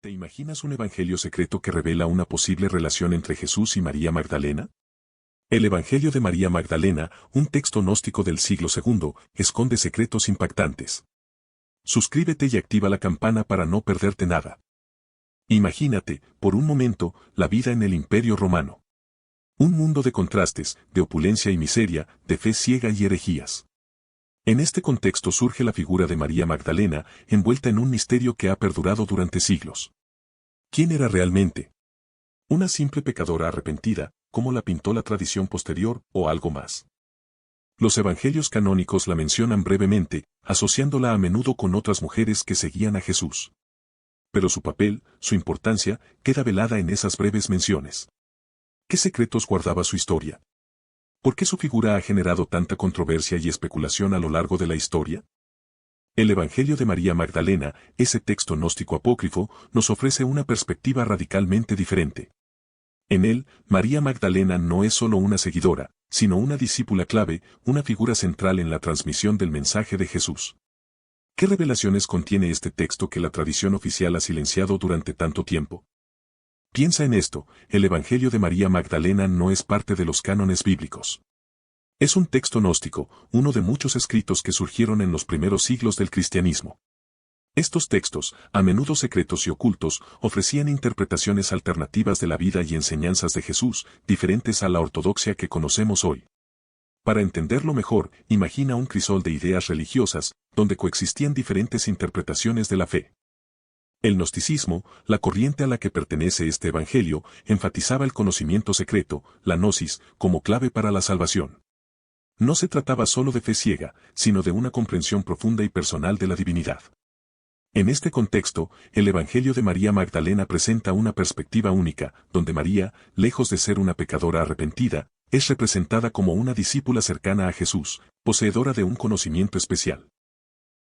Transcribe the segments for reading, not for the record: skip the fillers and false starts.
¿Te imaginas un evangelio secreto que revela una posible relación entre Jesús y María Magdalena? El Evangelio de María Magdalena, un texto gnóstico del siglo II, esconde secretos impactantes. Suscríbete y activa la campana para no perderte nada. Imagínate, por un momento, la vida en el Imperio Romano. Un mundo de contrastes, de opulencia y miseria, de fe ciega y herejías. En este contexto surge la figura de María Magdalena, envuelta en un misterio que ha perdurado durante siglos. ¿Quién era realmente? ¿Una simple pecadora arrepentida, como la pintó la tradición posterior, o algo más? Los evangelios canónicos la mencionan brevemente, asociándola a menudo con otras mujeres que seguían a Jesús. Pero su papel, su importancia, queda velada en esas breves menciones. ¿Qué secretos guardaba su historia? ¿Por qué su figura ha generado tanta controversia y especulación a lo largo de la historia? El Evangelio de María Magdalena, ese texto gnóstico apócrifo, nos ofrece una perspectiva radicalmente diferente. En él, María Magdalena no es solo una seguidora, sino una discípula clave, una figura central en la transmisión del mensaje de Jesús. ¿Qué revelaciones contiene este texto que la tradición oficial ha silenciado durante tanto tiempo? Piensa en esto, el Evangelio de María Magdalena no es parte de los cánones bíblicos. Es un texto gnóstico, uno de muchos escritos que surgieron en los primeros siglos del cristianismo. Estos textos, a menudo secretos y ocultos, ofrecían interpretaciones alternativas de la vida y enseñanzas de Jesús, diferentes a la ortodoxia que conocemos hoy. Para entenderlo mejor, imagina un crisol de ideas religiosas, donde coexistían diferentes interpretaciones de la fe. El gnosticismo, la corriente a la que pertenece este evangelio, enfatizaba el conocimiento secreto, la gnosis, como clave para la salvación. No se trataba solo de fe ciega, sino de una comprensión profunda y personal de la divinidad. En este contexto, el Evangelio de María Magdalena presenta una perspectiva única, donde María, lejos de ser una pecadora arrepentida, es representada como una discípula cercana a Jesús, poseedora de un conocimiento especial.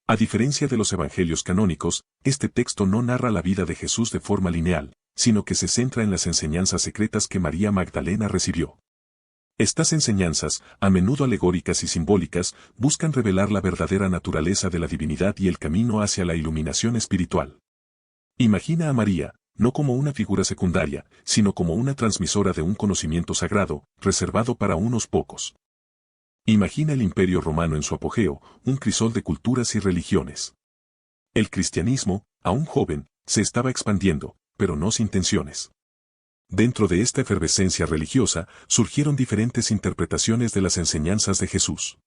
A diferencia de los evangelios canónicos, este texto no narra la vida de Jesús de forma lineal, sino que se centra en las enseñanzas secretas que María Magdalena recibió. Estas enseñanzas, a menudo alegóricas y simbólicas, buscan revelar la verdadera naturaleza de la divinidad y el camino hacia la iluminación espiritual. Imagina a María, no como una figura secundaria, sino como una transmisora de un conocimiento sagrado, reservado para unos pocos. Imagina el Imperio Romano en su apogeo, un crisol de culturas y religiones. El cristianismo, aún joven, se estaba expandiendo, pero no sin tensiones. Dentro de esta efervescencia religiosa, surgieron diferentes interpretaciones de las enseñanzas de Jesús.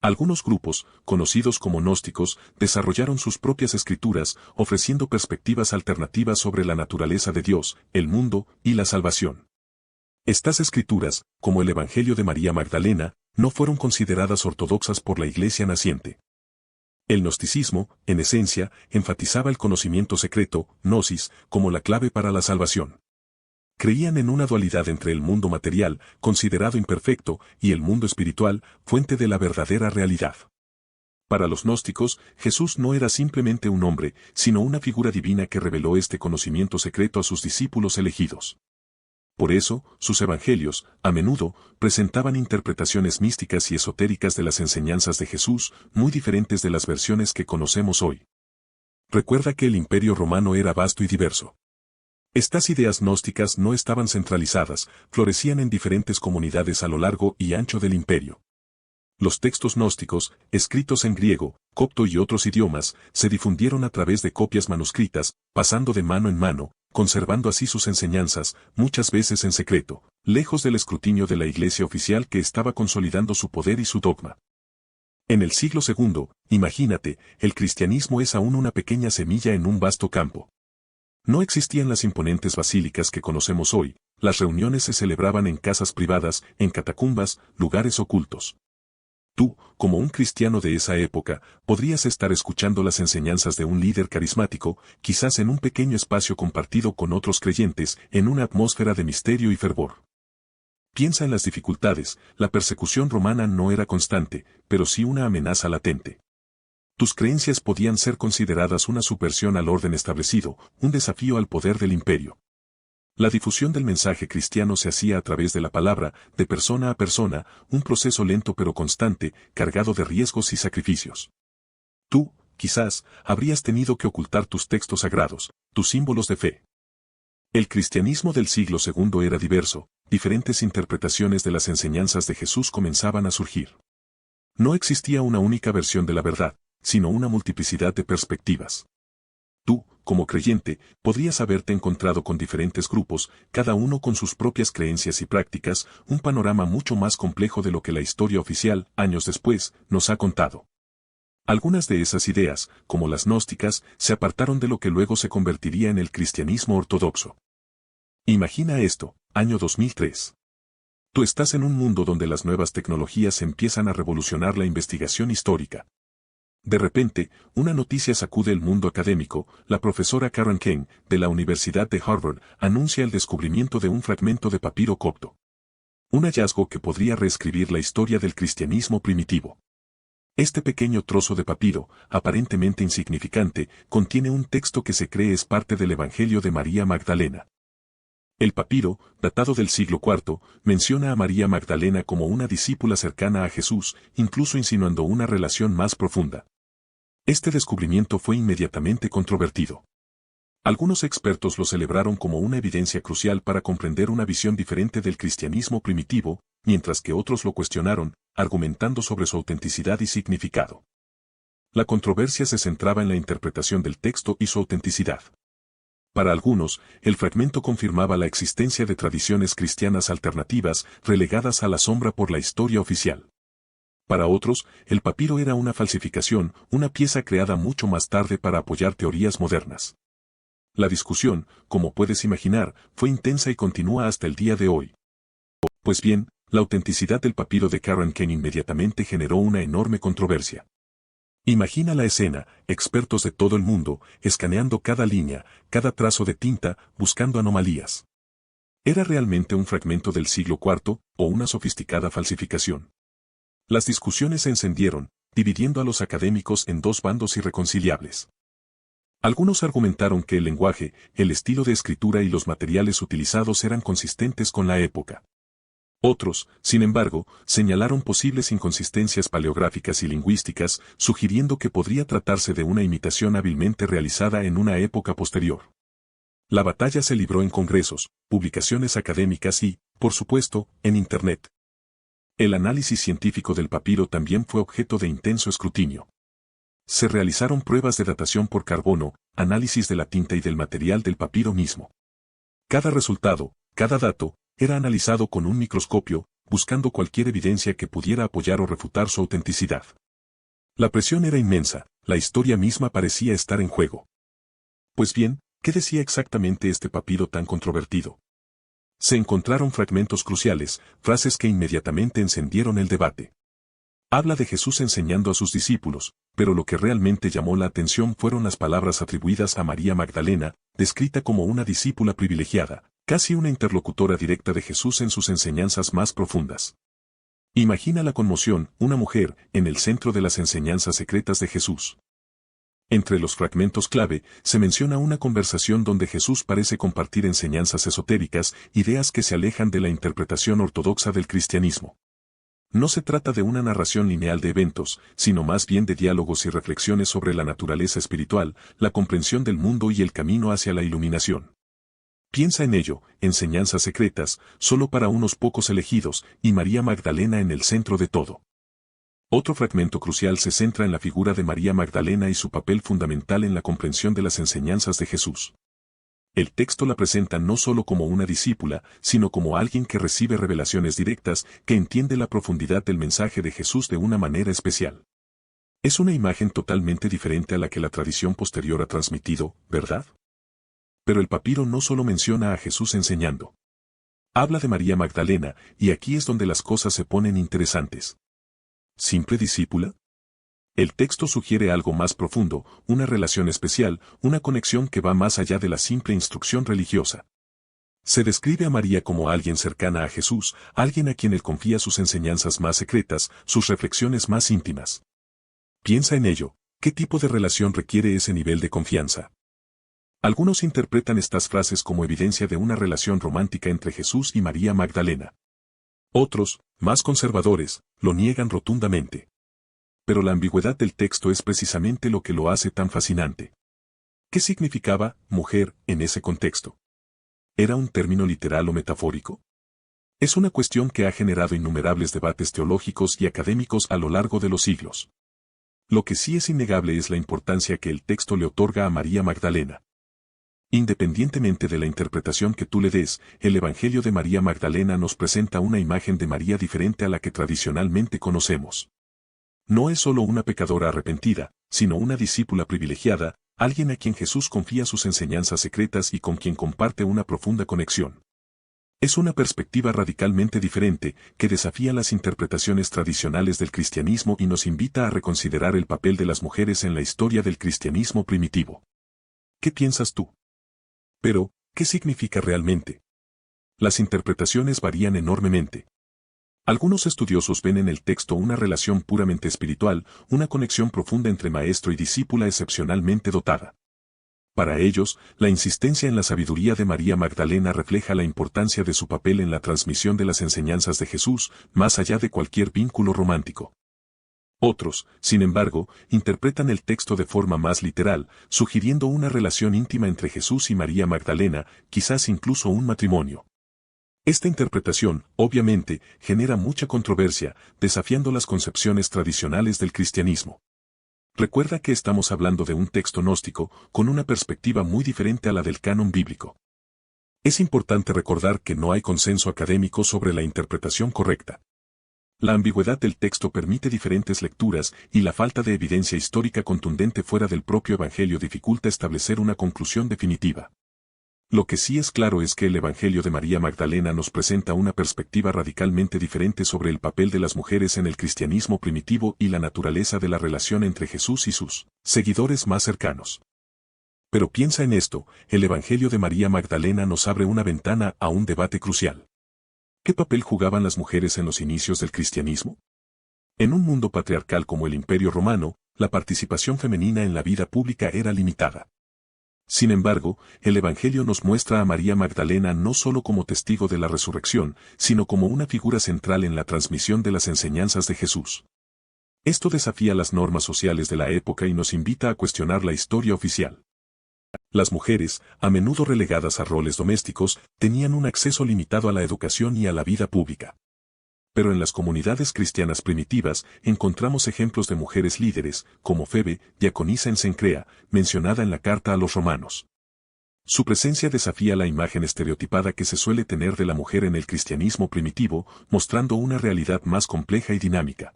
Algunos grupos, conocidos como gnósticos, desarrollaron sus propias escrituras, ofreciendo perspectivas alternativas sobre la naturaleza de Dios, el mundo y la salvación. Estas escrituras, como el Evangelio de María Magdalena, no fueron consideradas ortodoxas por la Iglesia naciente. El gnosticismo, en esencia, enfatizaba el conocimiento secreto, gnosis, como la clave para la salvación. Creían en una dualidad entre el mundo material, considerado imperfecto, y el mundo espiritual, fuente de la verdadera realidad. Para los gnósticos, Jesús no era simplemente un hombre, sino una figura divina que reveló este conocimiento secreto a sus discípulos elegidos. Por eso, sus evangelios, a menudo, presentaban interpretaciones místicas y esotéricas de las enseñanzas de Jesús, muy diferentes de las versiones que conocemos hoy. Recuerda que el Imperio Romano era vasto y diverso. Estas ideas gnósticas no estaban centralizadas, florecían en diferentes comunidades a lo largo y ancho del imperio. Los textos gnósticos, escritos en griego, copto y otros idiomas, se difundieron a través de copias manuscritas, pasando de mano en mano, conservando así sus enseñanzas, muchas veces en secreto, lejos del escrutinio de la Iglesia oficial que estaba consolidando su poder y su dogma. En el siglo II, imagínate, el cristianismo es aún una pequeña semilla en un vasto campo. No existían las imponentes basílicas que conocemos hoy, las reuniones se celebraban en casas privadas, en catacumbas, lugares ocultos. Tú, como un cristiano de esa época, podrías estar escuchando las enseñanzas de un líder carismático, quizás en un pequeño espacio compartido con otros creyentes, en una atmósfera de misterio y fervor. Piensa en las dificultades, la persecución romana no era constante, pero sí una amenaza latente. Tus creencias podían ser consideradas una subversión al orden establecido, un desafío al poder del imperio. La difusión del mensaje cristiano se hacía a través de la palabra, de persona a persona, un proceso lento pero constante, cargado de riesgos y sacrificios. Tú, quizás, habrías tenido que ocultar tus textos sagrados, tus símbolos de fe. El cristianismo del siglo II era diverso, diferentes interpretaciones de las enseñanzas de Jesús comenzaban a surgir. No existía una única versión de la verdad, sino una multiplicidad de perspectivas. Tú, como creyente, podrías haberte encontrado con diferentes grupos, cada uno con sus propias creencias y prácticas, un panorama mucho más complejo de lo que la historia oficial, años después, nos ha contado. Algunas de esas ideas, como las gnósticas, se apartaron de lo que luego se convertiría en el cristianismo ortodoxo. Imagina esto, año 2003. Tú estás en un mundo donde las nuevas tecnologías empiezan a revolucionar la investigación histórica. De repente, una noticia sacude el mundo académico. La profesora Karen Kane, de la Universidad de Harvard, anuncia el descubrimiento de un fragmento de papiro copto. Un hallazgo que podría reescribir la historia del cristianismo primitivo. Este pequeño trozo de papiro, aparentemente insignificante, contiene un texto que se cree es parte del Evangelio de María Magdalena. El papiro, datado del siglo IV, menciona a María Magdalena como una discípula cercana a Jesús, incluso insinuando una relación más profunda. Este descubrimiento fue inmediatamente controvertido. Algunos expertos lo celebraron como una evidencia crucial para comprender una visión diferente del cristianismo primitivo, mientras que otros lo cuestionaron, argumentando sobre su autenticidad y significado. La controversia se centraba en la interpretación del texto y su autenticidad. Para algunos, el fragmento confirmaba la existencia de tradiciones cristianas alternativas relegadas a la sombra por la historia oficial. Para otros, el papiro era una falsificación, una pieza creada mucho más tarde para apoyar teorías modernas. La discusión, como puedes imaginar, fue intensa y continúa hasta el día de hoy. Pues bien, la autenticidad del papiro de Karen Kane inmediatamente generó una enorme controversia. Imagina la escena, expertos de todo el mundo, escaneando cada línea, cada trazo de tinta, buscando anomalías. ¿Era realmente un fragmento del siglo IV, o una sofisticada falsificación? Las discusiones se encendieron, dividiendo a los académicos en dos bandos irreconciliables. Algunos argumentaron que el lenguaje, el estilo de escritura y los materiales utilizados eran consistentes con la época. Otros, sin embargo, señalaron posibles inconsistencias paleográficas y lingüísticas, sugiriendo que podría tratarse de una imitación hábilmente realizada en una época posterior. La batalla se libró en congresos, publicaciones académicas y, por supuesto, en Internet. El análisis científico del papiro también fue objeto de intenso escrutinio. Se realizaron pruebas de datación por carbono, análisis de la tinta y del material del papiro mismo. Cada resultado, cada dato, era analizado con un microscopio, buscando cualquier evidencia que pudiera apoyar o refutar su autenticidad. La presión era inmensa, la historia misma parecía estar en juego. Pues bien, ¿qué decía exactamente este papiro tan controvertido? Se encontraron fragmentos cruciales, frases que inmediatamente encendieron el debate. Habla de Jesús enseñando a sus discípulos, pero lo que realmente llamó la atención fueron las palabras atribuidas a María Magdalena, descrita como una discípula privilegiada, casi una interlocutora directa de Jesús en sus enseñanzas más profundas. Imagina la conmoción, una mujer, en el centro de las enseñanzas secretas de Jesús. Entre los fragmentos clave, se menciona una conversación donde Jesús parece compartir enseñanzas esotéricas, ideas que se alejan de la interpretación ortodoxa del cristianismo. No se trata de una narración lineal de eventos, sino más bien de diálogos y reflexiones sobre la naturaleza espiritual, la comprensión del mundo y el camino hacia la iluminación. Piensa en ello, enseñanzas secretas, solo para unos pocos elegidos, y María Magdalena en el centro de todo. Otro fragmento crucial se centra en la figura de María Magdalena y su papel fundamental en la comprensión de las enseñanzas de Jesús. El texto la presenta no solo como una discípula, sino como alguien que recibe revelaciones directas, que entiende la profundidad del mensaje de Jesús de una manera especial. Es una imagen totalmente diferente a la que la tradición posterior ha transmitido, ¿verdad? Pero el papiro no solo menciona a Jesús enseñando. Habla de María Magdalena, y aquí es donde las cosas se ponen interesantes. ¿Simple discípula? El texto sugiere algo más profundo, una relación especial, una conexión que va más allá de la simple instrucción religiosa. Se describe a María como alguien cercana a Jesús, alguien a quien él confía sus enseñanzas más secretas, sus reflexiones más íntimas. Piensa en ello, ¿qué tipo de relación requiere ese nivel de confianza? Algunos interpretan estas frases como evidencia de una relación romántica entre Jesús y María Magdalena. Otros, más conservadores, lo niegan rotundamente. Pero la ambigüedad del texto es precisamente lo que lo hace tan fascinante. ¿Qué significaba mujer en ese contexto? ¿Era un término literal o metafórico? Es una cuestión que ha generado innumerables debates teológicos y académicos a lo largo de los siglos. Lo que sí es innegable es la importancia que el texto le otorga a María Magdalena. Independientemente de la interpretación que tú le des, el Evangelio de María Magdalena nos presenta una imagen de María diferente a la que tradicionalmente conocemos. No es solo una pecadora arrepentida, sino una discípula privilegiada, alguien a quien Jesús confía sus enseñanzas secretas y con quien comparte una profunda conexión. Es una perspectiva radicalmente diferente, que desafía las interpretaciones tradicionales del cristianismo y nos invita a reconsiderar el papel de las mujeres en la historia del cristianismo primitivo. ¿Qué piensas tú? Pero, ¿qué significa realmente? Las interpretaciones varían enormemente. Algunos estudiosos ven en el texto una relación puramente espiritual, una conexión profunda entre maestro y discípula excepcionalmente dotada. Para ellos, la insistencia en la sabiduría de María Magdalena refleja la importancia de su papel en la transmisión de las enseñanzas de Jesús, más allá de cualquier vínculo romántico. Otros, sin embargo, interpretan el texto de forma más literal, sugiriendo una relación íntima entre Jesús y María Magdalena, quizás incluso un matrimonio. Esta interpretación, obviamente, genera mucha controversia, desafiando las concepciones tradicionales del cristianismo. Recuerda que estamos hablando de un texto gnóstico, con una perspectiva muy diferente a la del canon bíblico. Es importante recordar que no hay consenso académico sobre la interpretación correcta. La ambigüedad del texto permite diferentes lecturas y la falta de evidencia histórica contundente fuera del propio Evangelio dificulta establecer una conclusión definitiva. Lo que sí es claro es que el Evangelio de María Magdalena nos presenta una perspectiva radicalmente diferente sobre el papel de las mujeres en el cristianismo primitivo y la naturaleza de la relación entre Jesús y sus seguidores más cercanos. Pero piensa en esto, el Evangelio de María Magdalena nos abre una ventana a un debate crucial. ¿Qué papel jugaban las mujeres en los inicios del cristianismo? En un mundo patriarcal como el Imperio Romano, la participación femenina en la vida pública era limitada. Sin embargo, el Evangelio nos muestra a María Magdalena no solo como testigo de la resurrección, sino como una figura central en la transmisión de las enseñanzas de Jesús. Esto desafía las normas sociales de la época y nos invita a cuestionar la historia oficial. Las mujeres, a menudo relegadas a roles domésticos, tenían un acceso limitado a la educación y a la vida pública. Pero en las comunidades cristianas primitivas encontramos ejemplos de mujeres líderes, como Febe, diaconisa en Cencrea, mencionada en la carta a los romanos. Su presencia desafía la imagen estereotipada que se suele tener de la mujer en el cristianismo primitivo, mostrando una realidad más compleja y dinámica.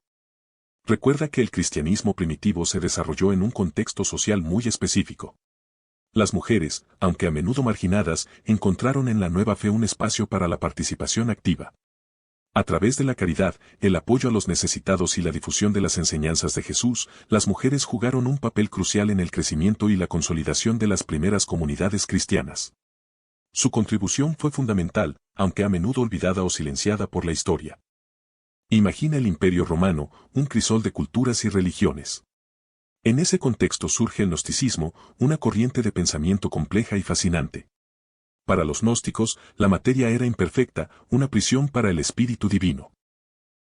Recuerda que el cristianismo primitivo se desarrolló en un contexto social muy específico. Las mujeres, aunque a menudo marginadas, encontraron en la nueva fe un espacio para la participación activa. A través de la caridad, el apoyo a los necesitados y la difusión de las enseñanzas de Jesús, las mujeres jugaron un papel crucial en el crecimiento y la consolidación de las primeras comunidades cristianas. Su contribución fue fundamental, aunque a menudo olvidada o silenciada por la historia. Imagina el Imperio Romano, un crisol de culturas y religiones. En ese contexto surge el gnosticismo, una corriente de pensamiento compleja y fascinante. Para los gnósticos, la materia era imperfecta, una prisión para el espíritu divino.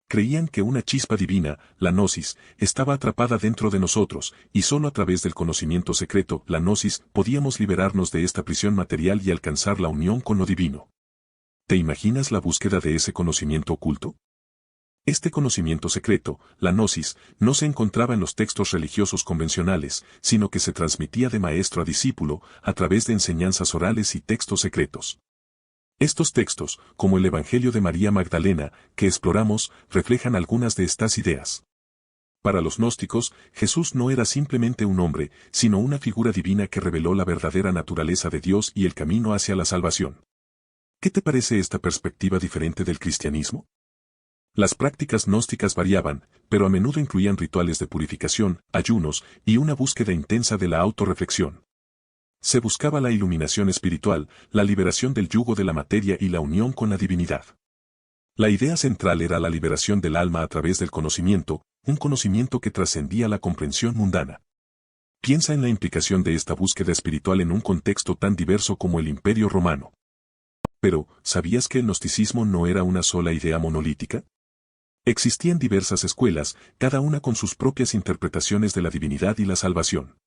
Creían que una chispa divina, la gnosis, estaba atrapada dentro de nosotros, y solo a través del conocimiento secreto, la gnosis, podíamos liberarnos de esta prisión material y alcanzar la unión con lo divino. ¿Te imaginas la búsqueda de ese conocimiento oculto? Este conocimiento secreto, la gnosis, no se encontraba en los textos religiosos convencionales, sino que se transmitía de maestro a discípulo, a través de enseñanzas orales y textos secretos. Estos textos, como el Evangelio de María Magdalena, que exploramos, reflejan algunas de estas ideas. Para los gnósticos, Jesús no era simplemente un hombre, sino una figura divina que reveló la verdadera naturaleza de Dios y el camino hacia la salvación. ¿Qué te parece esta perspectiva diferente del cristianismo? Las prácticas gnósticas variaban, pero a menudo incluían rituales de purificación, ayunos y una búsqueda intensa de la autorreflexión. Se buscaba la iluminación espiritual, la liberación del yugo de la materia y la unión con la divinidad. La idea central era la liberación del alma a través del conocimiento, un conocimiento que trascendía la comprensión mundana. Piensa en la implicación de esta búsqueda espiritual en un contexto tan diverso como el Imperio Romano. Pero, ¿sabías que el gnosticismo no era una sola idea monolítica? Existían diversas escuelas, cada una con sus propias interpretaciones de la divinidad y la salvación.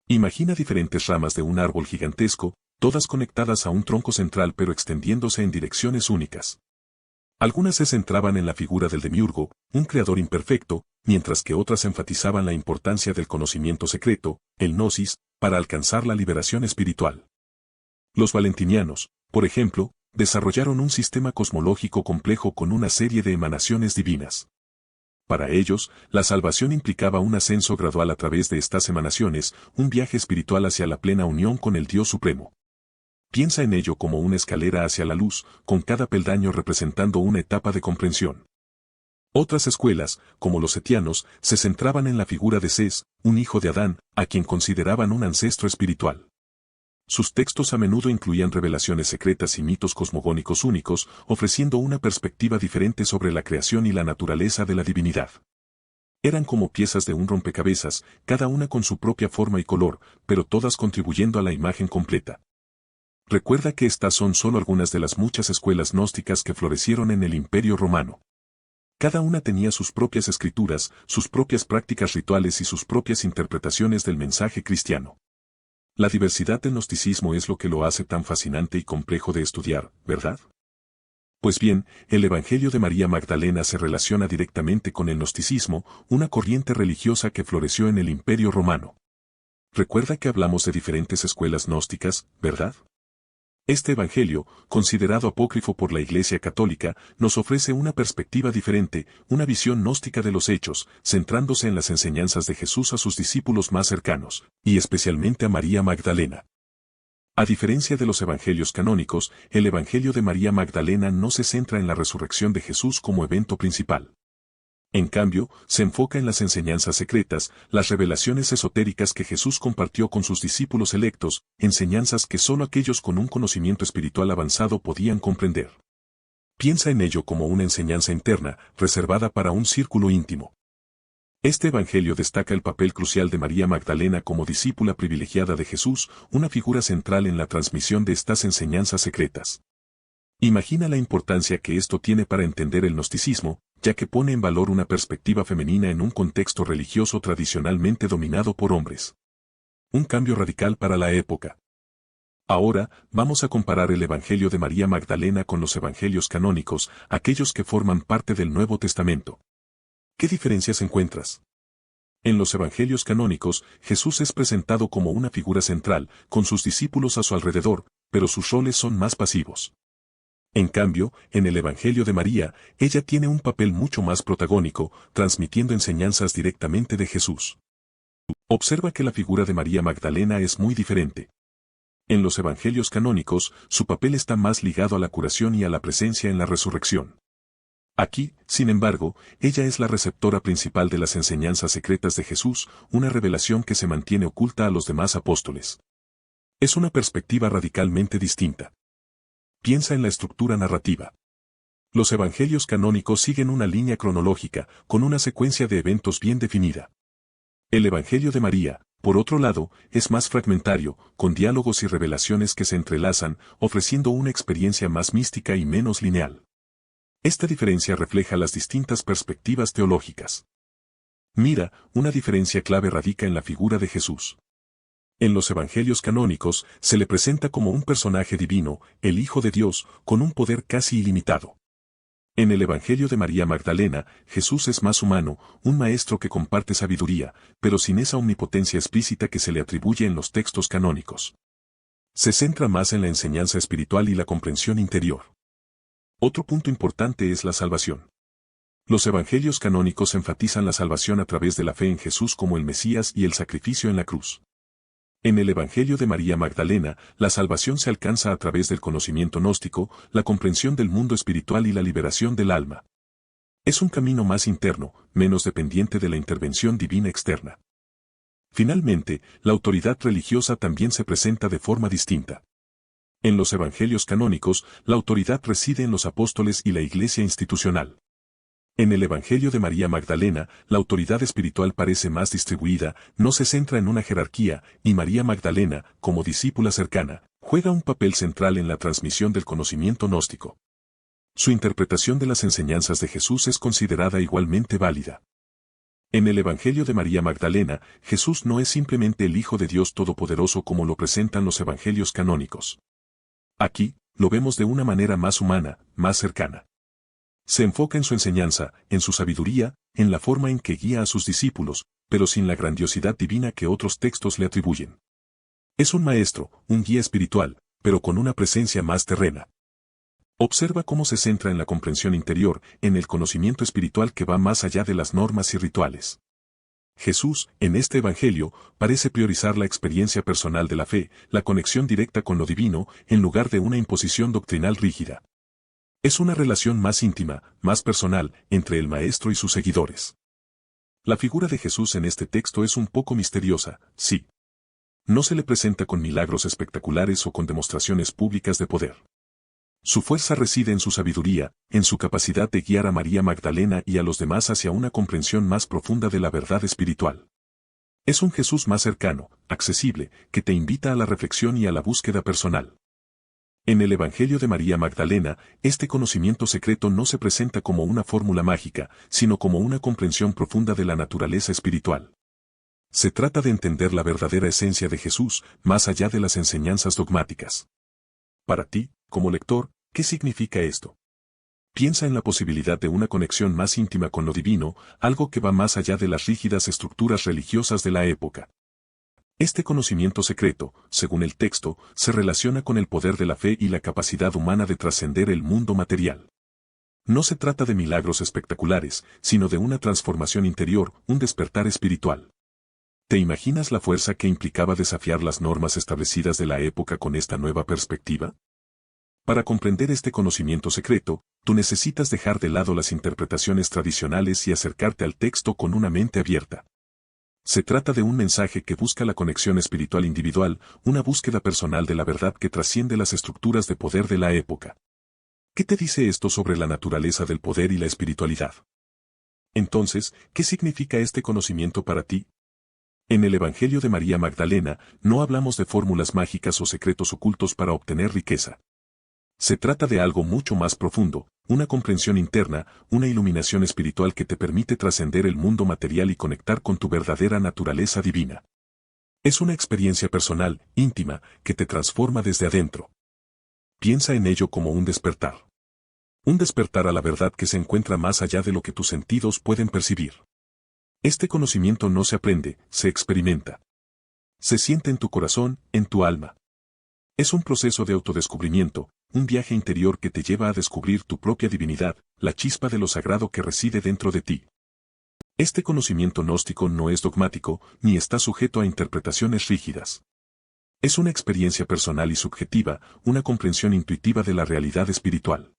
Imagina diferentes ramas de un árbol gigantesco, todas conectadas a un tronco central pero extendiéndose en direcciones únicas. Algunas se centraban en la figura del demiurgo, un creador imperfecto, mientras que otras enfatizaban la importancia del conocimiento secreto, el gnosis, para alcanzar la liberación espiritual. Los valentinianos, por ejemplo, desarrollaron un sistema cosmológico complejo con una serie de emanaciones divinas. Para ellos, la salvación implicaba un ascenso gradual a través de estas emanaciones, un viaje espiritual hacia la plena unión con el Dios Supremo. Piensa en ello como una escalera hacia la luz, con cada peldaño representando una etapa de comprensión. Otras escuelas, como los setianos, se centraban en la figura de Ses, un hijo de Adán, a quien consideraban un ancestro espiritual. Sus textos a menudo incluían revelaciones secretas y mitos cosmogónicos únicos, ofreciendo una perspectiva diferente sobre la creación y la naturaleza de la divinidad. Eran como piezas de un rompecabezas, cada una con su propia forma y color, pero todas contribuyendo a la imagen completa. Recuerda que estas son solo algunas de las muchas escuelas gnósticas que florecieron en el Imperio Romano. Cada una tenía sus propias escrituras, sus propias prácticas rituales y sus propias interpretaciones del mensaje cristiano. La diversidad del gnosticismo es lo que lo hace tan fascinante y complejo de estudiar, ¿verdad? Pues bien, el Evangelio de María Magdalena se relaciona directamente con el gnosticismo, una corriente religiosa que floreció en el Imperio Romano. Recuerda que hablamos de diferentes escuelas gnósticas, ¿verdad? Este Evangelio, considerado apócrifo por la Iglesia Católica, nos ofrece una perspectiva diferente, una visión gnóstica de los hechos, centrándose en las enseñanzas de Jesús a sus discípulos más cercanos, y especialmente a María Magdalena. A diferencia de los evangelios canónicos, el Evangelio de María Magdalena no se centra en la resurrección de Jesús como evento principal. En cambio, se enfoca en las enseñanzas secretas, las revelaciones esotéricas que Jesús compartió con sus discípulos electos, enseñanzas que solo aquellos con un conocimiento espiritual avanzado podían comprender. Piensa en ello como una enseñanza interna, reservada para un círculo íntimo. Este evangelio destaca el papel crucial de María Magdalena como discípula privilegiada de Jesús, una figura central en la transmisión de estas enseñanzas secretas. Imagina la importancia que esto tiene para entender el gnosticismo, ya que pone en valor una perspectiva femenina en un contexto religioso tradicionalmente dominado por hombres. Un cambio radical para la época. Ahora, vamos a comparar el Evangelio de María Magdalena con los evangelios canónicos, aquellos que forman parte del Nuevo Testamento. ¿Qué diferencias encuentras? En los evangelios canónicos, Jesús es presentado como una figura central, con sus discípulos a su alrededor, pero sus roles son más pasivos. En cambio, en el Evangelio de María, ella tiene un papel mucho más protagónico, transmitiendo enseñanzas directamente de Jesús. Observa que la figura de María Magdalena es muy diferente. En los evangelios canónicos, su papel está más ligado a la curación y a la presencia en la resurrección. Aquí, sin embargo, ella es la receptora principal de las enseñanzas secretas de Jesús, una revelación que se mantiene oculta a los demás apóstoles. Es una perspectiva radicalmente distinta. Piensa en la estructura narrativa. Los evangelios canónicos siguen una línea cronológica, con una secuencia de eventos bien definida. El Evangelio de María, por otro lado, es más fragmentario, con diálogos y revelaciones que se entrelazan, ofreciendo una experiencia más mística y menos lineal. Esta diferencia refleja las distintas perspectivas teológicas. Mira, una diferencia clave radica en la figura de Jesús. En los evangelios canónicos, se le presenta como un personaje divino, el Hijo de Dios, con un poder casi ilimitado. En el Evangelio de María Magdalena, Jesús es más humano, un maestro que comparte sabiduría, pero sin esa omnipotencia explícita que se le atribuye en los textos canónicos. Se centra más en la enseñanza espiritual y la comprensión interior. Otro punto importante es la salvación. Los evangelios canónicos enfatizan la salvación a través de la fe en Jesús como el Mesías y el sacrificio en la cruz. En el Evangelio de María Magdalena, la salvación se alcanza a través del conocimiento gnóstico, la comprensión del mundo espiritual y la liberación del alma. Es un camino más interno, menos dependiente de la intervención divina externa. Finalmente, la autoridad religiosa también se presenta de forma distinta. En los evangelios canónicos, la autoridad reside en los apóstoles y la iglesia institucional. En el Evangelio de María Magdalena, la autoridad espiritual parece más distribuida, no se centra en una jerarquía, y María Magdalena, como discípula cercana, juega un papel central en la transmisión del conocimiento gnóstico. Su interpretación de las enseñanzas de Jesús es considerada igualmente válida. En el Evangelio de María Magdalena, Jesús no es simplemente el Hijo de Dios Todopoderoso como lo presentan los evangelios canónicos. Aquí, lo vemos de una manera más humana, más cercana. Se enfoca en su enseñanza, en su sabiduría, en la forma en que guía a sus discípulos, pero sin la grandiosidad divina que otros textos le atribuyen. Es un maestro, un guía espiritual, pero con una presencia más terrena. Observa cómo se centra en la comprensión interior, en el conocimiento espiritual que va más allá de las normas y rituales. Jesús, en este Evangelio, parece priorizar la experiencia personal de la fe, la conexión directa con lo divino, en lugar de una imposición doctrinal rígida. Es una relación más íntima, más personal, entre el Maestro y sus seguidores. La figura de Jesús en este texto es un poco misteriosa, sí. No se le presenta con milagros espectaculares o con demostraciones públicas de poder. Su fuerza reside en su sabiduría, en su capacidad de guiar a María Magdalena y a los demás hacia una comprensión más profunda de la verdad espiritual. Es un Jesús más cercano, accesible, que te invita a la reflexión y a la búsqueda personal. En el Evangelio de María Magdalena, este conocimiento secreto no se presenta como una fórmula mágica, sino como una comprensión profunda de la naturaleza espiritual. Se trata de entender la verdadera esencia de Jesús, más allá de las enseñanzas dogmáticas. Para ti, como lector, ¿qué significa esto? Piensa en la posibilidad de una conexión más íntima con lo divino, algo que va más allá de las rígidas estructuras religiosas de la época. Este conocimiento secreto, según el texto, se relaciona con el poder de la fe y la capacidad humana de trascender el mundo material. No se trata de milagros espectaculares, sino de una transformación interior, un despertar espiritual. ¿Te imaginas la fuerza que implicaba desafiar las normas establecidas de la época con esta nueva perspectiva? Para comprender este conocimiento secreto, tú necesitas dejar de lado las interpretaciones tradicionales y acercarte al texto con una mente abierta. Se trata de un mensaje que busca la conexión espiritual individual, una búsqueda personal de la verdad que trasciende las estructuras de poder de la época. ¿Qué te dice esto sobre la naturaleza del poder y la espiritualidad? Entonces, ¿qué significa este conocimiento para ti? En el Evangelio de María Magdalena, no hablamos de fórmulas mágicas o secretos ocultos para obtener riqueza. Se trata de algo mucho más profundo, una comprensión interna, una iluminación espiritual que te permite trascender el mundo material y conectar con tu verdadera naturaleza divina. Es una experiencia personal, íntima, que te transforma desde adentro. Piensa en ello como un despertar. Un despertar a la verdad que se encuentra más allá de lo que tus sentidos pueden percibir. Este conocimiento no se aprende, se experimenta. Se siente en tu corazón, en tu alma. Es un proceso de autodescubrimiento, un viaje interior que te lleva a descubrir tu propia divinidad, la chispa de lo sagrado que reside dentro de ti. Este conocimiento gnóstico no es dogmático, ni está sujeto a interpretaciones rígidas. Es una experiencia personal y subjetiva, una comprensión intuitiva de la realidad espiritual.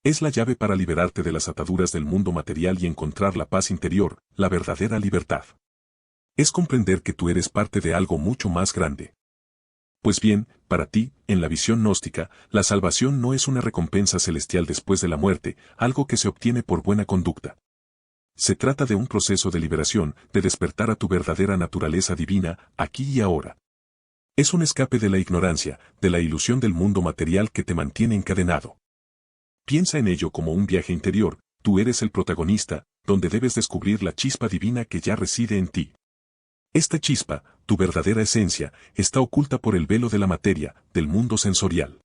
Es la llave para liberarte de las ataduras del mundo material y encontrar la paz interior, la verdadera libertad. Es comprender que tú eres parte de algo mucho más grande. Pues bien, para ti, en la visión gnóstica, la salvación no es una recompensa celestial después de la muerte, algo que se obtiene por buena conducta. Se trata de un proceso de liberación, de despertar a tu verdadera naturaleza divina, aquí y ahora. Es un escape de la ignorancia, de la ilusión del mundo material que te mantiene encadenado. Piensa en ello como un viaje interior, tú eres el protagonista, donde debes descubrir la chispa divina que ya reside en ti. Esta chispa, tu verdadera esencia, está oculta por el velo de la materia, del mundo sensorial.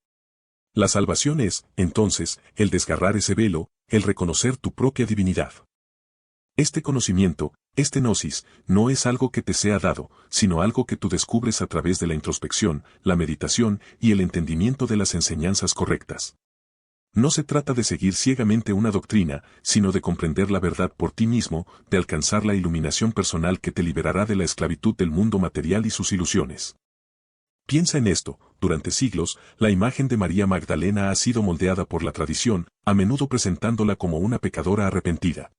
La salvación es, entonces, el desgarrar ese velo, el reconocer tu propia divinidad. Este conocimiento, este gnosis, no es algo que te sea dado, sino algo que tú descubres a través de la introspección, la meditación y el entendimiento de las enseñanzas correctas. No se trata de seguir ciegamente una doctrina, sino de comprender la verdad por ti mismo, de alcanzar la iluminación personal que te liberará de la esclavitud del mundo material y sus ilusiones. Piensa en esto, durante siglos, la imagen de María Magdalena ha sido moldeada por la tradición, a menudo presentándola como una pecadora arrepentida.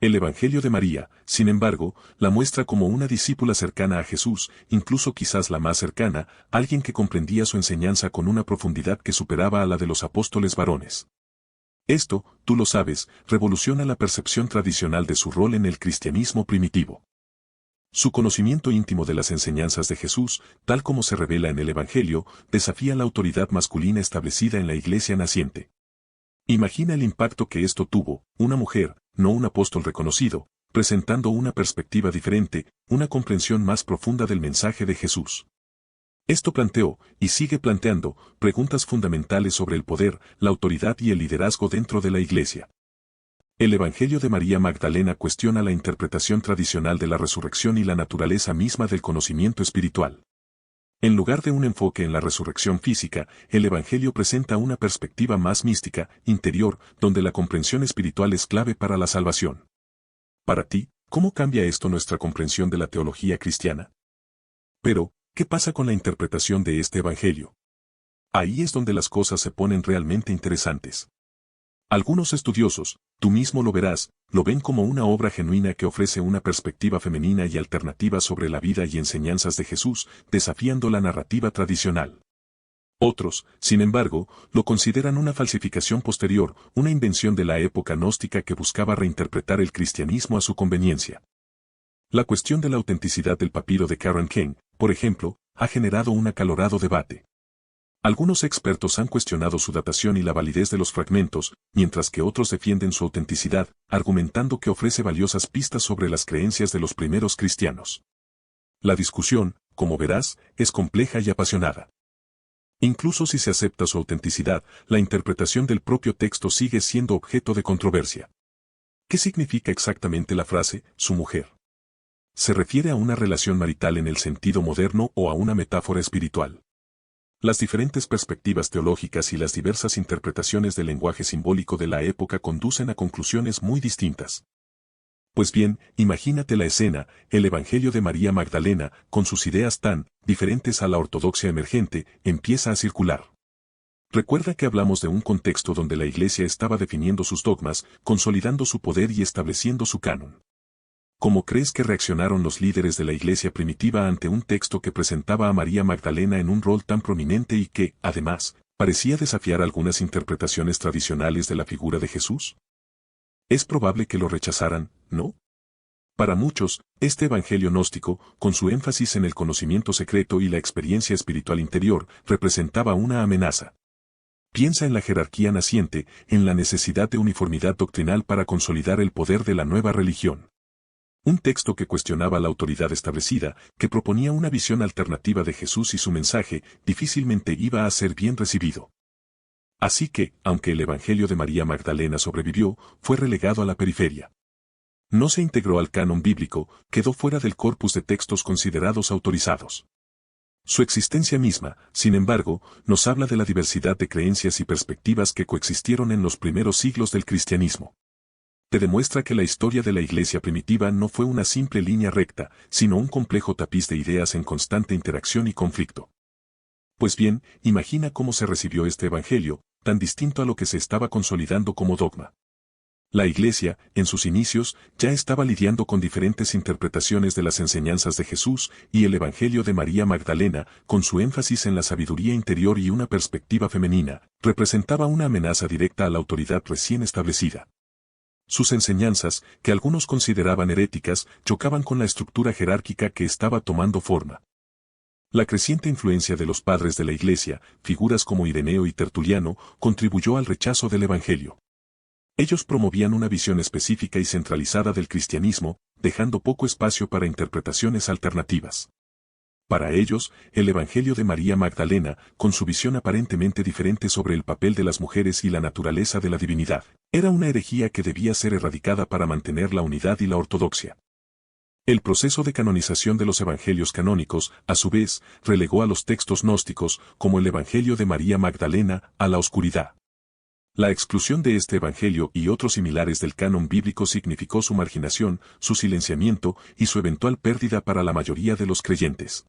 El Evangelio de María, sin embargo, la muestra como una discípula cercana a Jesús, incluso quizás la más cercana, alguien que comprendía su enseñanza con una profundidad que superaba a la de los apóstoles varones. Esto, tú lo sabes, revoluciona la percepción tradicional de su rol en el cristianismo primitivo. Su conocimiento íntimo de las enseñanzas de Jesús, tal como se revela en el Evangelio, desafía la autoridad masculina establecida en la iglesia naciente. Imagina el impacto que esto tuvo, una mujer, no un apóstol reconocido, presentando una perspectiva diferente, una comprensión más profunda del mensaje de Jesús. Esto planteó, y sigue planteando, preguntas fundamentales sobre el poder, la autoridad y el liderazgo dentro de la Iglesia. El Evangelio de María Magdalena cuestiona la interpretación tradicional de la resurrección y la naturaleza misma del conocimiento espiritual. En lugar de un enfoque en la resurrección física, el Evangelio presenta una perspectiva más mística, interior, donde la comprensión espiritual es clave para la salvación. Para ti, ¿cómo cambia esto nuestra comprensión de la teología cristiana? Pero, ¿qué pasa con la interpretación de este Evangelio? Ahí es donde las cosas se ponen realmente interesantes. Algunos estudiosos, tú mismo lo verás, lo ven como una obra genuina que ofrece una perspectiva femenina y alternativa sobre la vida y enseñanzas de Jesús, desafiando la narrativa tradicional. Otros, sin embargo, lo consideran una falsificación posterior, una invención de la época gnóstica que buscaba reinterpretar el cristianismo a su conveniencia. La cuestión de la autenticidad del papiro de Karen King, por ejemplo, ha generado un acalorado debate. Algunos expertos han cuestionado su datación y la validez de los fragmentos, mientras que otros defienden su autenticidad, argumentando que ofrece valiosas pistas sobre las creencias de los primeros cristianos. La discusión, como verás, es compleja y apasionada. Incluso si se acepta su autenticidad, la interpretación del propio texto sigue siendo objeto de controversia. ¿Qué significa exactamente la frase, su mujer? ¿Se refiere a una relación marital en el sentido moderno o a una metáfora espiritual? Las diferentes perspectivas teológicas y las diversas interpretaciones del lenguaje simbólico de la época conducen a conclusiones muy distintas. Pues bien, imagínate la escena, el Evangelio de María Magdalena, con sus ideas tan diferentes a la ortodoxia emergente, empieza a circular. Recuerda que hablamos de un contexto donde la Iglesia estaba definiendo sus dogmas, consolidando su poder y estableciendo su canon. ¿Cómo crees que reaccionaron los líderes de la Iglesia primitiva ante un texto que presentaba a María Magdalena en un rol tan prominente y que, además, parecía desafiar algunas interpretaciones tradicionales de la figura de Jesús? Es probable que lo rechazaran, ¿no? Para muchos, este evangelio gnóstico, con su énfasis en el conocimiento secreto y la experiencia espiritual interior, representaba una amenaza. Piensa en la jerarquía naciente, en la necesidad de uniformidad doctrinal para consolidar el poder de la nueva religión. Un texto que cuestionaba la autoridad establecida, que proponía una visión alternativa de Jesús y su mensaje, difícilmente iba a ser bien recibido. Así que, aunque el Evangelio de María Magdalena sobrevivió, fue relegado a la periferia. No se integró al canon bíblico, quedó fuera del corpus de textos considerados autorizados. Su existencia misma, sin embargo, nos habla de la diversidad de creencias y perspectivas que coexistieron en los primeros siglos del cristianismo. Te demuestra que la historia de la Iglesia primitiva no fue una simple línea recta, sino un complejo tapiz de ideas en constante interacción y conflicto. Pues bien, imagina cómo se recibió este Evangelio, tan distinto a lo que se estaba consolidando como dogma. La Iglesia, en sus inicios, ya estaba lidiando con diferentes interpretaciones de las enseñanzas de Jesús, y el Evangelio de María Magdalena, con su énfasis en la sabiduría interior y una perspectiva femenina, representaba una amenaza directa a la autoridad recién establecida. Sus enseñanzas, que algunos consideraban heréticas, chocaban con la estructura jerárquica que estaba tomando forma. La creciente influencia de los padres de la Iglesia, figuras como Ireneo y Tertuliano, contribuyó al rechazo del Evangelio. Ellos promovían una visión específica y centralizada del cristianismo, dejando poco espacio para interpretaciones alternativas. Para ellos, el Evangelio de María Magdalena, con su visión aparentemente diferente sobre el papel de las mujeres y la naturaleza de la divinidad, era una herejía que debía ser erradicada para mantener la unidad y la ortodoxia. El proceso de canonización de los evangelios canónicos, a su vez, relegó a los textos gnósticos, como el Evangelio de María Magdalena, a la oscuridad. La exclusión de este evangelio y otros similares del canon bíblico significó su marginación, su silenciamiento y su eventual pérdida para la mayoría de los creyentes.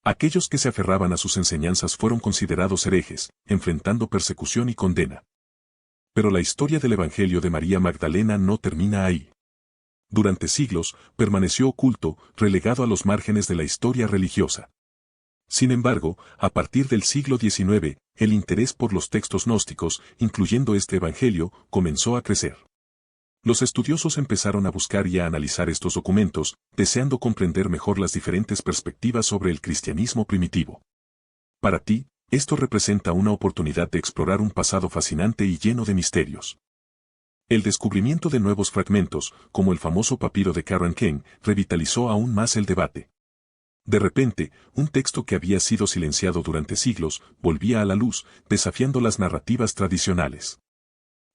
Aquellos que se aferraban a sus enseñanzas fueron considerados herejes, enfrentando persecución y condena. Pero la historia del Evangelio de María Magdalena no termina ahí. Durante siglos, permaneció oculto, relegado a los márgenes de la historia religiosa. Sin embargo, a partir del siglo XIX, el interés por los textos gnósticos, incluyendo este Evangelio, comenzó a crecer. Los estudiosos empezaron a buscar y a analizar estos documentos, deseando comprender mejor las diferentes perspectivas sobre el cristianismo primitivo. Para ti, Esto representa una oportunidad de explorar un pasado fascinante y lleno de misterios. El descubrimiento de nuevos fragmentos, como el famoso papiro de Karen Kane, revitalizó aún más el debate. De repente, un texto que había sido silenciado durante siglos, volvía a la luz, desafiando las narrativas tradicionales.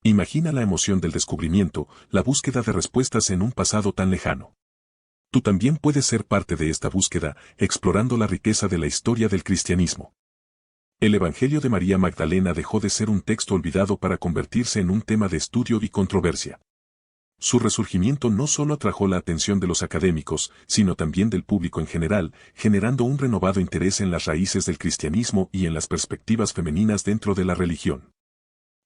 Imagina la emoción del descubrimiento, la búsqueda de respuestas en un pasado tan lejano. Tú también puedes ser parte de esta búsqueda, explorando la riqueza de la historia del cristianismo. El Evangelio de María Magdalena dejó de ser un texto olvidado para convertirse en un tema de estudio y controversia. Su resurgimiento no solo atrajo la atención de los académicos, sino también del público en general, generando un renovado interés en las raíces del cristianismo y en las perspectivas femeninas dentro de la religión.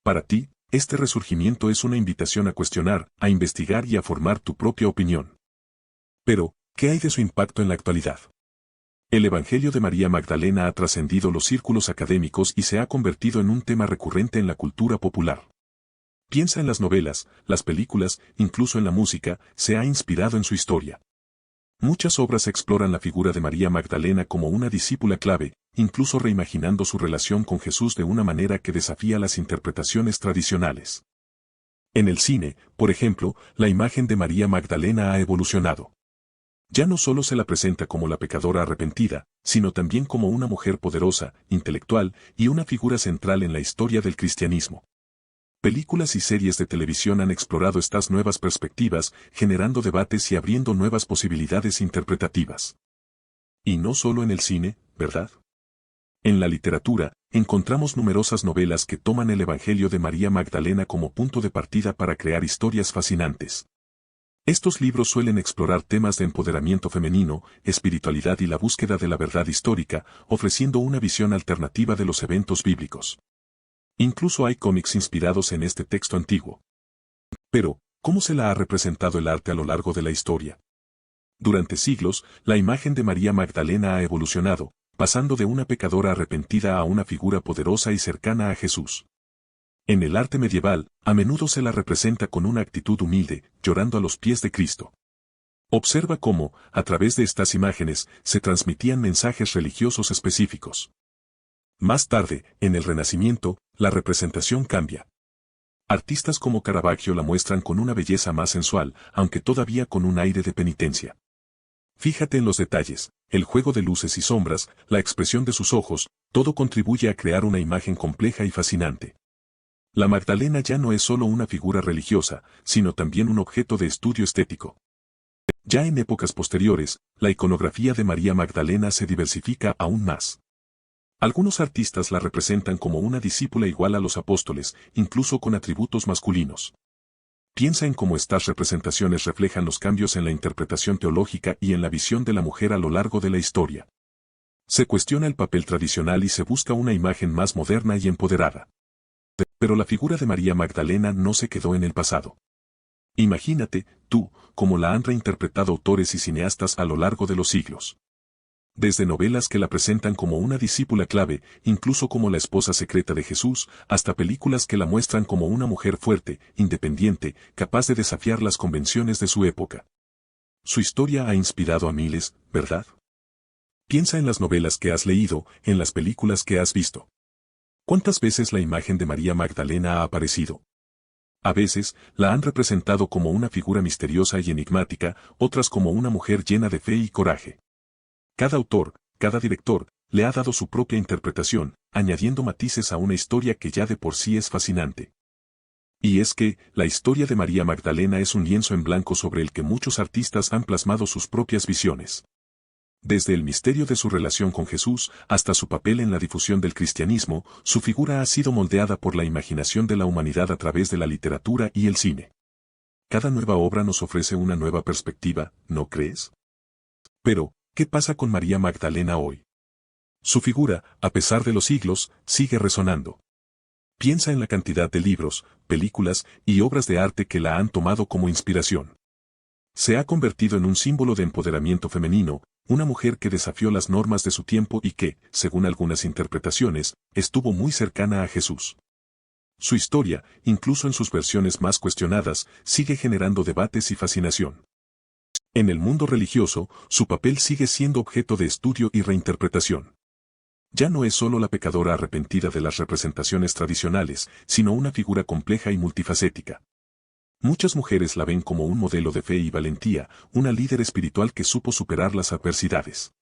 Para ti, este resurgimiento es una invitación a cuestionar, a investigar y a formar tu propia opinión. Pero, ¿qué hay de su impacto en la actualidad? El Evangelio de María Magdalena ha trascendido los círculos académicos y se ha convertido en un tema recurrente en la cultura popular. Piensa en las novelas, las películas, incluso en la música, se ha inspirado en su historia. Muchas obras exploran la figura de María Magdalena como una discípula clave, incluso reimaginando su relación con Jesús de una manera que desafía las interpretaciones tradicionales. En el cine, por ejemplo, la imagen de María Magdalena ha evolucionado. Ya no solo se la presenta como la pecadora arrepentida, sino también como una mujer poderosa, intelectual y una figura central en la historia del cristianismo. Películas y series de televisión han explorado estas nuevas perspectivas, generando debates y abriendo nuevas posibilidades interpretativas. Y no solo en el cine, ¿verdad? En la literatura, encontramos numerosas novelas que toman el Evangelio de María Magdalena como punto de partida para crear historias fascinantes. Estos libros suelen explorar temas de empoderamiento femenino, espiritualidad y la búsqueda de la verdad histórica, ofreciendo una visión alternativa de los eventos bíblicos. Incluso hay cómics inspirados en este texto antiguo. Pero, ¿cómo se la ha representado el arte a lo largo de la historia? Durante siglos, la imagen de María Magdalena ha evolucionado, pasando de una pecadora arrepentida a una figura poderosa y cercana a Jesús. En el arte medieval, a menudo se la representa con una actitud humilde, llorando a los pies de Cristo. Observa cómo, a través de estas imágenes, se transmitían mensajes religiosos específicos. Más tarde, en el Renacimiento, la representación cambia. Artistas como Caravaggio la muestran con una belleza más sensual, aunque todavía con un aire de penitencia. Fíjate en los detalles, el juego de luces y sombras, la expresión de sus ojos, todo contribuye a crear una imagen compleja y fascinante. La Magdalena ya no es solo una figura religiosa, sino también un objeto de estudio estético. Ya en épocas posteriores, la iconografía de María Magdalena se diversifica aún más. Algunos artistas la representan como una discípula igual a los apóstoles, incluso con atributos masculinos. Piensa en cómo estas representaciones reflejan los cambios en la interpretación teológica y en la visión de la mujer a lo largo de la historia. Se cuestiona el papel tradicional y se busca una imagen más moderna y empoderada. Pero la figura de María Magdalena no se quedó en el pasado. Imagínate, tú, cómo la han reinterpretado autores y cineastas a lo largo de los siglos. Desde novelas que la presentan como una discípula clave, incluso como la esposa secreta de Jesús, hasta películas que la muestran como una mujer fuerte, independiente, capaz de desafiar las convenciones de su época. Su historia ha inspirado a miles, ¿verdad? Piensa en las novelas que has leído, en las películas que has visto. ¿Cuántas veces la imagen de María Magdalena ha aparecido? A veces, la han representado como una figura misteriosa y enigmática, otras como una mujer llena de fe y coraje. Cada autor, cada director, le ha dado su propia interpretación, añadiendo matices a una historia que ya de por sí es fascinante. Y es que, la historia de María Magdalena es un lienzo en blanco sobre el que muchos artistas han plasmado sus propias visiones. Desde el misterio de su relación con Jesús hasta su papel en la difusión del cristianismo, su figura ha sido moldeada por la imaginación de la humanidad a través de la literatura y el cine. Cada nueva obra nos ofrece una nueva perspectiva, ¿no crees? Pero, ¿qué pasa con María Magdalena hoy? Su figura, a pesar de los siglos, sigue resonando. Piensa en la cantidad de libros, películas y obras de arte que la han tomado como inspiración. Se ha convertido en un símbolo de empoderamiento femenino, una mujer que desafió las normas de su tiempo y que, según algunas interpretaciones, estuvo muy cercana a Jesús. Su historia, incluso en sus versiones más cuestionadas, sigue generando debates y fascinación. En el mundo religioso, su papel sigue siendo objeto de estudio y reinterpretación. Ya no es solo la pecadora arrepentida de las representaciones tradicionales, sino una figura compleja y multifacética. Muchas mujeres la ven como un modelo de fe y valentía, una líder espiritual que supo superar las adversidades.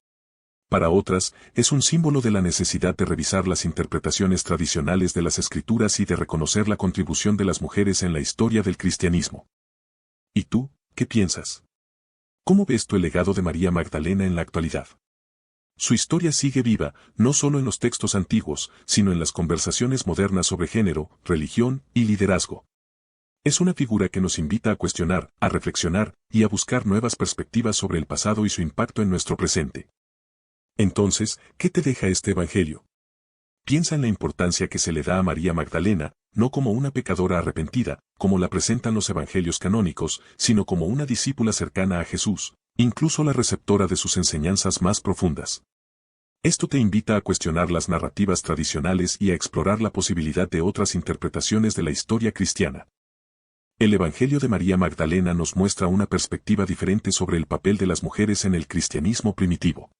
Para otras, es un símbolo de la necesidad de revisar las interpretaciones tradicionales de las Escrituras y de reconocer la contribución de las mujeres en la historia del cristianismo. ¿Y tú, qué piensas? ¿Cómo ves tú el legado de María Magdalena en la actualidad? Su historia sigue viva, no solo en los textos antiguos, sino en las conversaciones modernas sobre género, religión y liderazgo. Es una figura que nos invita a cuestionar, a reflexionar y a buscar nuevas perspectivas sobre el pasado y su impacto en nuestro presente. Entonces, ¿qué te deja este evangelio? Piensa en la importancia que se le da a María Magdalena, no como una pecadora arrepentida, como la presentan los evangelios canónicos, sino como una discípula cercana a Jesús, incluso la receptora de sus enseñanzas más profundas. Esto te invita a cuestionar las narrativas tradicionales y a explorar la posibilidad de otras interpretaciones de la historia cristiana. El Evangelio de María Magdalena nos muestra una perspectiva diferente sobre el papel de las mujeres en el cristianismo primitivo.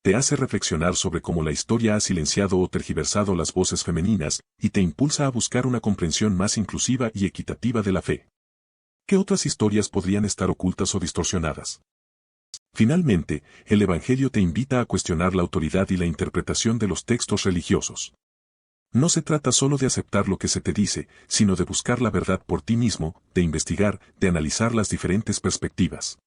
Te hace reflexionar sobre cómo la historia ha silenciado o tergiversado las voces femeninas, y te impulsa a buscar una comprensión más inclusiva y equitativa de la fe. ¿Qué otras historias podrían estar ocultas o distorsionadas? Finalmente, el Evangelio te invita a cuestionar la autoridad y la interpretación de los textos religiosos. No se trata solo de aceptar lo que se te dice, sino de buscar la verdad por ti mismo, de investigar, de analizar las diferentes perspectivas.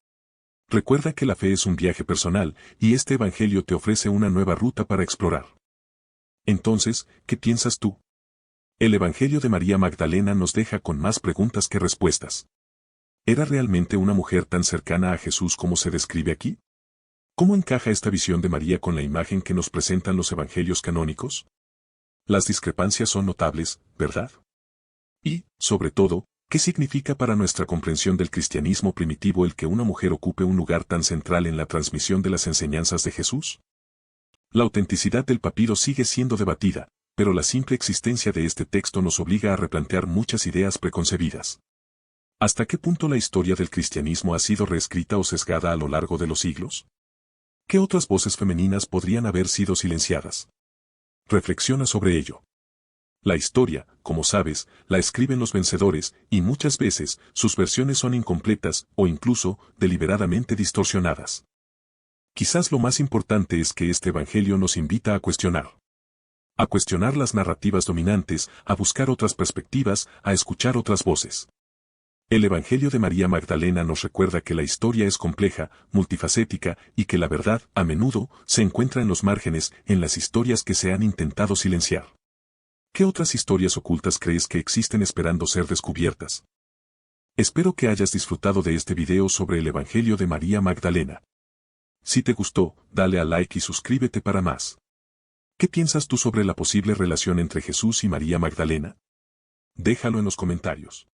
Recuerda que la fe es un viaje personal, y este Evangelio te ofrece una nueva ruta para explorar. Entonces, ¿qué piensas tú? El Evangelio de María Magdalena nos deja con más preguntas que respuestas. ¿Era realmente una mujer tan cercana a Jesús como se describe aquí? ¿Cómo encaja esta visión de María con la imagen que nos presentan los Evangelios canónicos? Las discrepancias son notables, ¿verdad? Y, sobre todo, ¿qué significa para nuestra comprensión del cristianismo primitivo el que una mujer ocupe un lugar tan central en la transmisión de las enseñanzas de Jesús? La autenticidad del papiro sigue siendo debatida, pero la simple existencia de este texto nos obliga a replantear muchas ideas preconcebidas. ¿Hasta qué punto la historia del cristianismo ha sido reescrita o sesgada a lo largo de los siglos? ¿Qué otras voces femeninas podrían haber sido silenciadas? Reflexiona sobre ello. La historia, como sabes, la escriben los vencedores, y muchas veces, sus versiones son incompletas, o incluso, deliberadamente distorsionadas. Quizás lo más importante es que este Evangelio nos invita a cuestionar. A cuestionar las narrativas dominantes, a buscar otras perspectivas, a escuchar otras voces. El Evangelio de María Magdalena nos recuerda que la historia es compleja, multifacética, y que la verdad, a menudo, se encuentra en los márgenes, en las historias que se han intentado silenciar. ¿Qué otras historias ocultas crees que existen esperando ser descubiertas? Espero que hayas disfrutado de este video sobre el Evangelio de María Magdalena. Si te gustó, dale a like y suscríbete para más. ¿Qué piensas tú sobre la posible relación entre Jesús y María Magdalena? Déjalo en los comentarios.